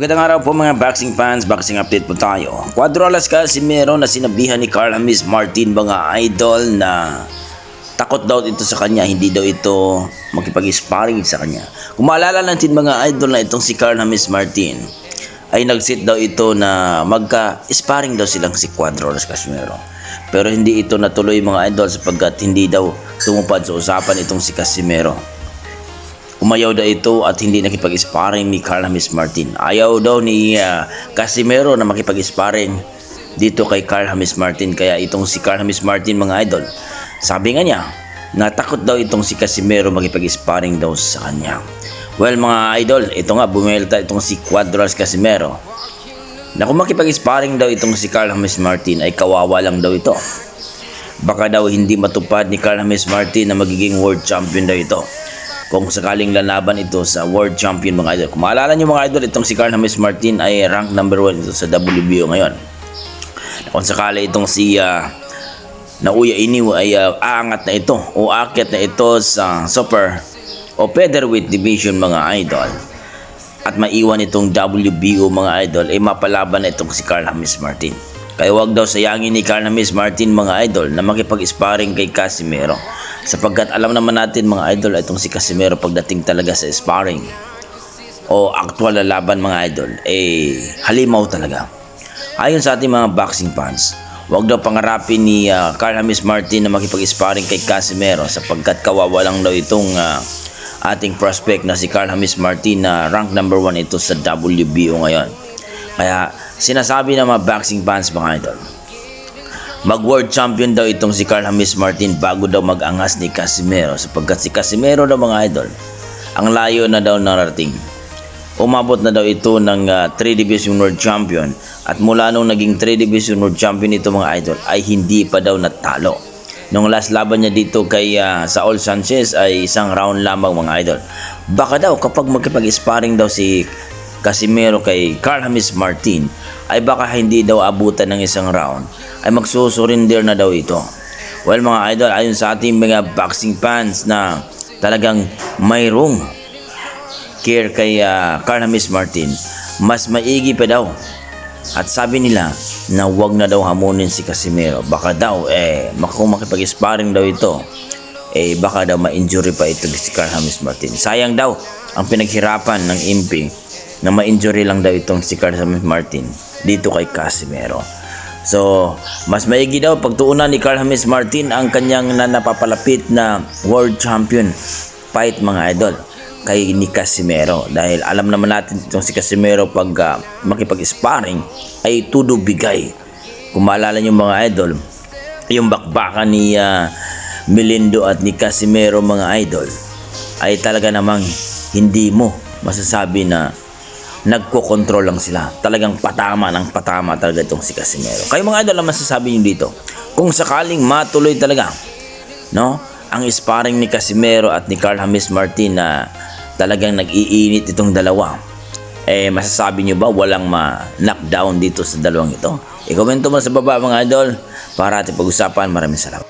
Magandang araw po mga boxing fans, boxing update po tayo. Cuadro Alas Casimero na sinabihan ni Carl James Martin mga idol na takot daw ito sa kanya, hindi daw ito makipag-sparring sa kanya. Kung maalala natin mga idol na itong si Carl James Martin ay nagsit daw ito na magka-sparring daw silang si Cuadro Alas Casimero. Pero hindi ito natuloy mga idol sapagkat hindi daw tumupad sa usapan itong si Casimero. Umayaw daw ito at hindi nakipag-sparring ni Carl James Martin. Ayaw daw ni Casimero na makipag-sparring dito kay Carl James Martin. Kaya itong si Carl James Martin mga idol, sabi nga niya, natakot daw itong si Casimero makipag-sparring daw sa kanya. Well mga idol, ito nga bumelta itong si Cuadro Alas Casimero na kung makipag-sparring daw itong si Carl James Martin ay kawawa lang daw ito. Baka daw hindi matupad ni Carl James Martin na magiging world champion daw ito kung sakaling lalaban ito sa world champion mga idol. Kung maalala nyo mga idol, itong si Carl James Martin ay rank number 1 ito sa WBO ngayon. Kung sakali itong si Naoya Inoue ay aangat na ito o aakyat na ito sa super o featherweight division mga idol at maiwan itong WBO mga idol, ay mapalaban na itong si Carl James Martin. Kaya wag daw sayangin ni Carl James Martin mga idol na makipag-sparring kay Casimero, sapagkat alam naman natin mga idol itong si Casimero pagdating talaga sa sparring o actual na laban mga idol halimaw talaga. Ayon sa ating mga boxing fans, wag daw pangarapin ni Carl James Martin na makipag-sparring kay Casimero sapagkat kawawa lang daw itong ating prospect na si Carl James Martin na rank number 1 ito sa WBO ngayon. Kaya sinasabi ng mga boxing fans mga idol, mag-world champion daw itong si Carl James Martin bago daw mag-angas ni Casimero, sapagkat si Casimero daw mga idol ang layo na daw narating. Umabot na daw ito ng 3 Division World Champion at mula nung naging 3 Division World Champion ito mga idol ay hindi pa daw natalo. Nung last laban niya dito kay Saul Sanchez ay isang round lamang mga idol. Baka daw kapag magkipag-sparring daw si Casimero kay Carl James Martin ay baka hindi daw abutan ng isang round, ay magsusurrender na daw ito. Well mga idol, ayon sa ating mga boxing fans na talagang mayroong care kay Carl James Martin, mas maigi pa daw. At sabi nila na wag na daw hamunin si Casimero. Baka daw kung makipag-sparring daw ito, baka daw ma-injury pa ito si Carl James Martin. Sayang daw ang pinaghirapan ng MP na ma-injury lang daw itong si Carl James Martin dito kay Casimero. So, mas maigi daw pagtuunan ni Carl James Martin ang kanyang napapalapit na world champion fight mga idol kay ni Casimero, dahil alam naman natin itong si Casimero pag makipag-sparring ay tudo bigay. Kung maalala nyo mga idol, yung bakbakan ni Melindo at ni Casimero mga idol ay talaga namang hindi mo masasabi na nagko-control lang sila. Talagang patama ng patama talaga itong si Casimero. Kayo mga idol, ang masasabi nyo dito, kung sakaling matuloy talaga ang sparring ni Casimero at ni Carl James Martin na talagang nag-iinit itong dalawa, masasabi nyo ba walang ma-knockdown dito sa dalawang ito? I-komento mo sa baba mga idol para ating pag-usapan. Maraming salamat.